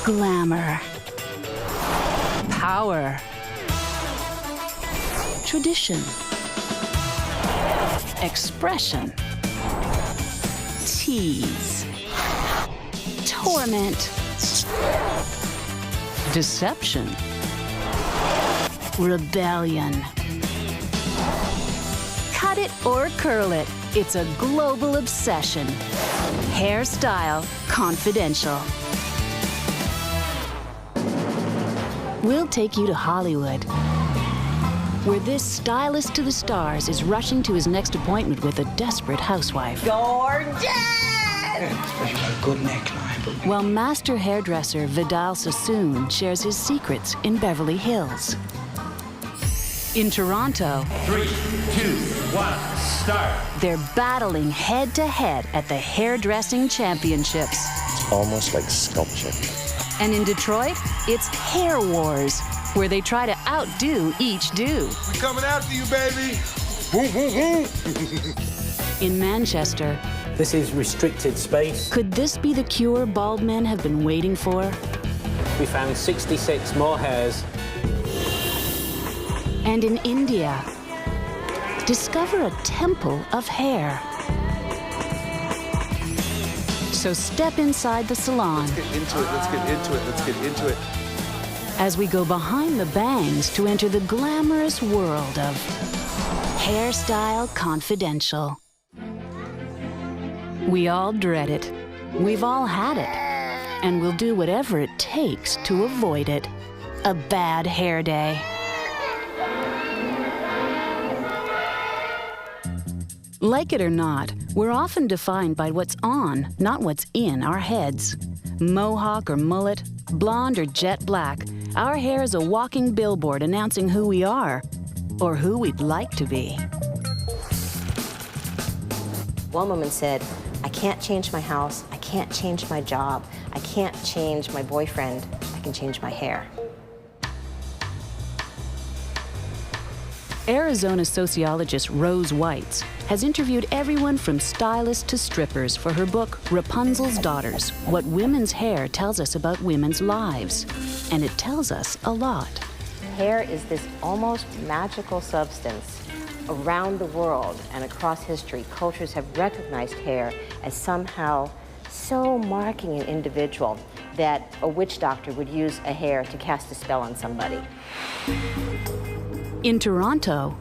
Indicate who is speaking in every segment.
Speaker 1: Glamour. Power. Tradition. Expression. Tease. Torment. Deception. Rebellion. Cut it or curl it, it's a global obsession. Hairstyle Confidential. We'll take you to Hollywood, where this stylist to the stars is rushing to his next appointment with a desperate housewife.
Speaker 2: Gorgeous!
Speaker 3: Especially a good neckline.
Speaker 1: While master hairdresser Vidal Sassoon shares his secrets in Beverly Hills. In Toronto,
Speaker 4: 3, 2, 1, start.
Speaker 1: They're battling head-to-head at the hairdressing championships.
Speaker 5: It's almost like sculpture.
Speaker 1: And in Detroit, it's Hair Wars, where they try to outdo each do.
Speaker 6: We're coming after you, baby. Boom, boom, boom.
Speaker 1: In Manchester,
Speaker 7: this is restricted space.
Speaker 1: could this be the cure bald men have been waiting for?
Speaker 7: We found 66 more hairs.
Speaker 1: And in India, discover a temple of hair. So step inside the salon.
Speaker 6: Let's get into it, let's get into it, let's get into it.
Speaker 1: As we go behind the bangs to enter the glamorous world of Hairstyle Confidential. We all dread it. We've all had it. And we'll do whatever it takes to avoid it. A bad hair day. Like it or not, we're often defined by what's on, not what's in our heads. Mohawk or mullet, blonde or jet black, our hair is a walking billboard announcing who we are, or who we'd like to be.
Speaker 2: One woman said, I can't change my house, I can't change my job, I can't change my boyfriend, I can change my hair.
Speaker 1: Arizona sociologist Rose Weitz has interviewed everyone from stylists to strippers for her book, Rapunzel's Daughters, What Women's Hair Tells Us About Women's Lives. And it tells us a lot.
Speaker 2: Hair is this almost magical substance. Around the world and across history, cultures have recognized hair as somehow so marking an individual that a witch doctor would use a hair to cast a spell on somebody.
Speaker 1: In Toronto,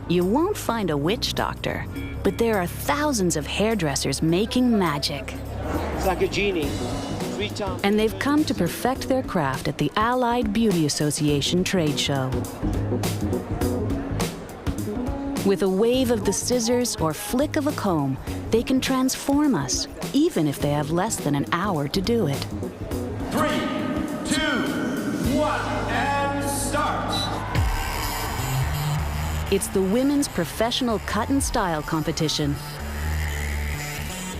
Speaker 1: you won't find a witch doctor, but there are thousands of hairdressers making magic.
Speaker 7: It's like a genie. 3 times.
Speaker 1: And they've come to perfect their craft at the Allied Beauty Association trade show. With a wave of the scissors or flick of a comb, they can transform us, even if they have less than an hour to do it.
Speaker 4: 3, 2, 1, and start.
Speaker 1: It's the Women's Professional Cut and Style Competition.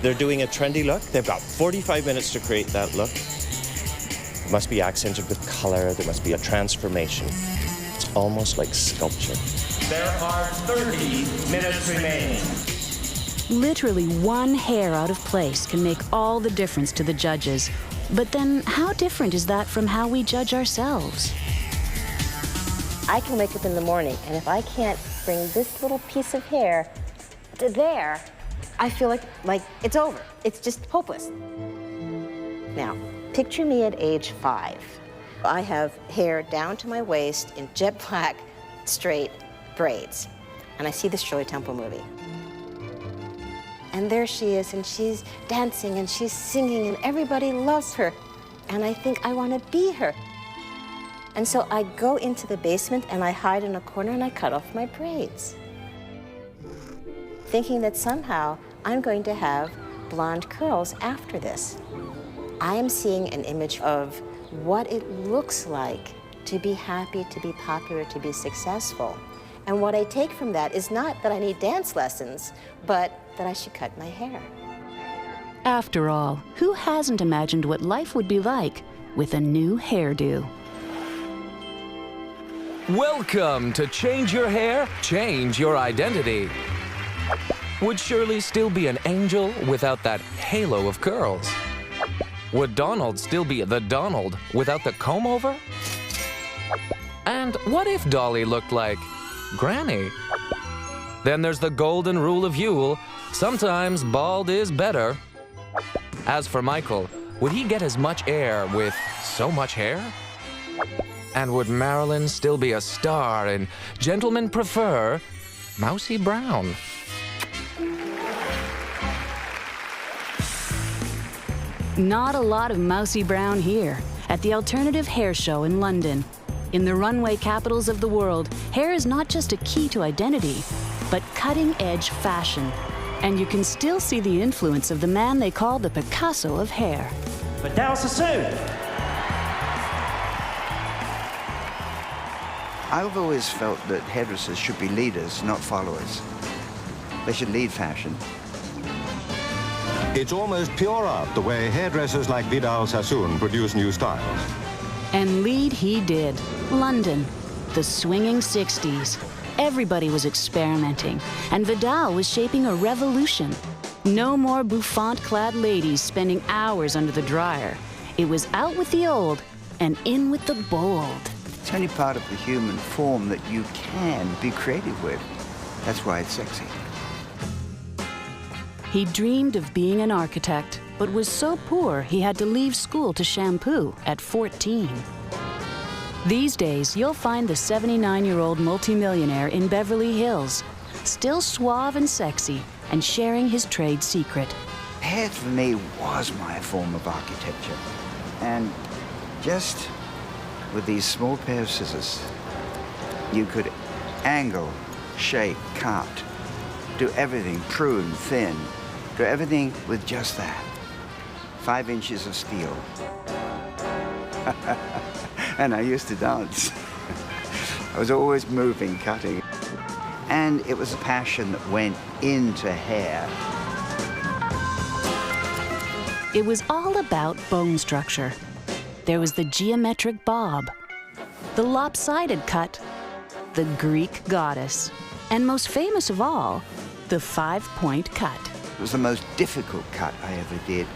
Speaker 5: They're doing a trendy look. They've got 45 minutes to create that look. It must be accented with color. There must be a transformation. It's almost like sculpture.
Speaker 4: There are 30 minutes remaining.
Speaker 1: Literally one hair out of place can make all the difference to the judges. But then how different is that from how we judge ourselves?
Speaker 2: I can wake up in the morning, and if I can't bring this little piece of hair to there, I feel like it's over. It's just hopeless. Now, picture me at age 5. I have hair down to my waist in jet black, straight braids. And I see the Shirley Temple movie. And there she is, and she's dancing, and she's singing, and everybody loves her. And I think I want to be her. And so I go into the basement, and I hide in a corner, and I cut off my braids, thinking that somehow I'm going to have blonde curls after this. I am seeing an image of what it looks like to be happy, to be popular, to be successful. And what I take from that is not that I need dance lessons, but that I should cut my hair.
Speaker 1: After all, who hasn't imagined what life would be like with a new hairdo?
Speaker 8: Welcome to Change Your Hair, Change Your Identity. Would Shirley still be an angel without that halo of curls? Would Donald still be the Donald without the comb-over? And what if Dolly looked like Granny? Then there's the golden rule of Yule. Sometimes bald is better. As for Michael, would he get as much air with so much hair? And would Marilyn still be a star and gentlemen prefer Mousy Brown?
Speaker 1: Not a lot of Mousy Brown here at the Alternative Hair Show in London. In the runway capitals of the world, hair is not just a key to identity, but cutting-edge fashion. And you can still see the influence of the man they call the Picasso of hair.
Speaker 4: Vidal Sassoon.
Speaker 3: I've always felt that hairdressers should be leaders, not followers. They should lead fashion.
Speaker 9: It's almost pure art, the way hairdressers like Vidal Sassoon produce new styles.
Speaker 1: And lead he did. London, the swinging 60s. Everybody was experimenting, and Vidal was shaping a revolution. No more bouffant-clad ladies spending hours under the dryer. It was out with the old and in with the bold.
Speaker 3: It's only part of the human form that you can be creative with. That's why it's sexy.
Speaker 1: He dreamed of being an architect, but was so poor he had to leave school to shampoo at 14. These days, you'll find the 79-year-old multimillionaire in Beverly Hills, still suave and sexy and sharing his trade secret.
Speaker 3: Hair, for me, was my form of architecture. And just with these small pair of scissors, you could angle, shape, cut, do everything, prune, thin, do everything with just that. 5 inches of steel. And I used to dance. I was always moving, cutting. And it was a passion that went into hair.
Speaker 1: It was all about bone structure. There was the geometric bob, the lopsided cut, the Greek goddess, and most famous of all, the 5-point cut.
Speaker 3: It was the most difficult cut I ever did.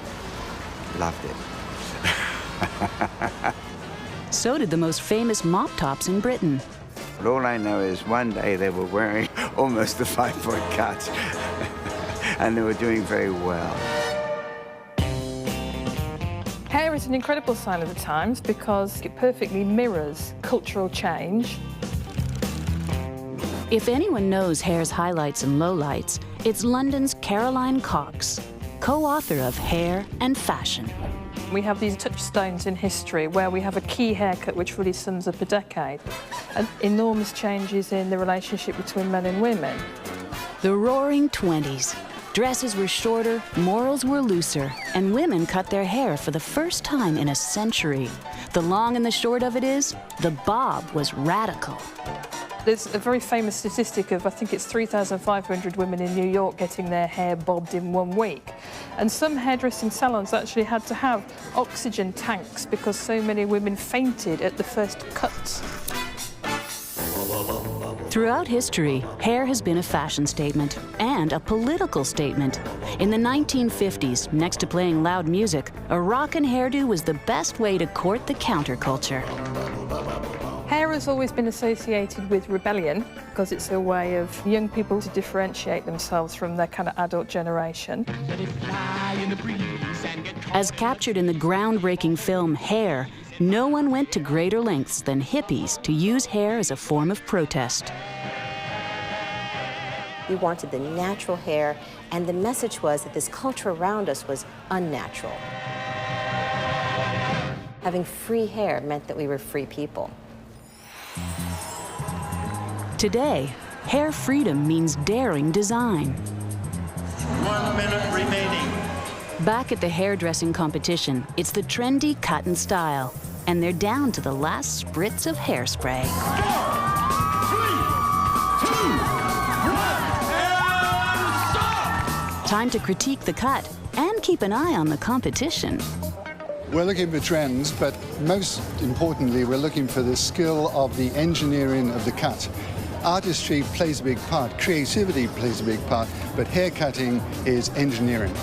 Speaker 3: Loved it.
Speaker 1: So did the most famous mop tops in Britain.
Speaker 3: But all I know is one day they were wearing almost the 5-point cuts. And they were doing very well.
Speaker 10: Hair is an incredible sign of the times because it perfectly mirrors cultural change.
Speaker 1: If anyone knows hair's highlights and lowlights, it's London's Caroline Cox, co-author of Hair and Fashion.
Speaker 10: We have these touchstones in history where we have a key haircut which really sums up a decade, and enormous changes in the relationship between men and women.
Speaker 1: The Roaring 20s. Dresses were shorter, morals were looser, and women cut their hair for the first time in a century. The long and the short of it is, the bob was radical.
Speaker 10: There's a very famous statistic of, I think it's 3,500 women in New York getting their hair bobbed in 1 week. And some hairdressing salons actually had to have oxygen tanks because so many women fainted at the first cuts.
Speaker 1: Throughout history, hair has been a fashion statement and a political statement. In the 1950s, next to playing loud music, a rockin' hairdo was the best way to court the counterculture.
Speaker 10: Hair has always been associated with rebellion because it's a way of young people to differentiate themselves from their kind of adult generation.
Speaker 1: As captured in the groundbreaking film Hair, no one went to greater lengths than hippies to use hair as a form of protest.
Speaker 2: We wanted the natural hair, and the message was that this culture around us was unnatural. Having free hair meant that we were free people.
Speaker 1: Today, hair freedom means daring design.
Speaker 4: 1 minute remaining.
Speaker 1: Back at the hairdressing competition, it's the trendy cut and style, and they're down to the last spritz of hairspray.
Speaker 4: 4, 3, 2, 1, and stop!
Speaker 1: Time to critique the cut and keep an eye on the competition.
Speaker 11: We're looking for trends, but most importantly, we're looking for the skill of the engineering of the cut. Artistry plays a big part, creativity plays a big part, but hair cutting is engineering.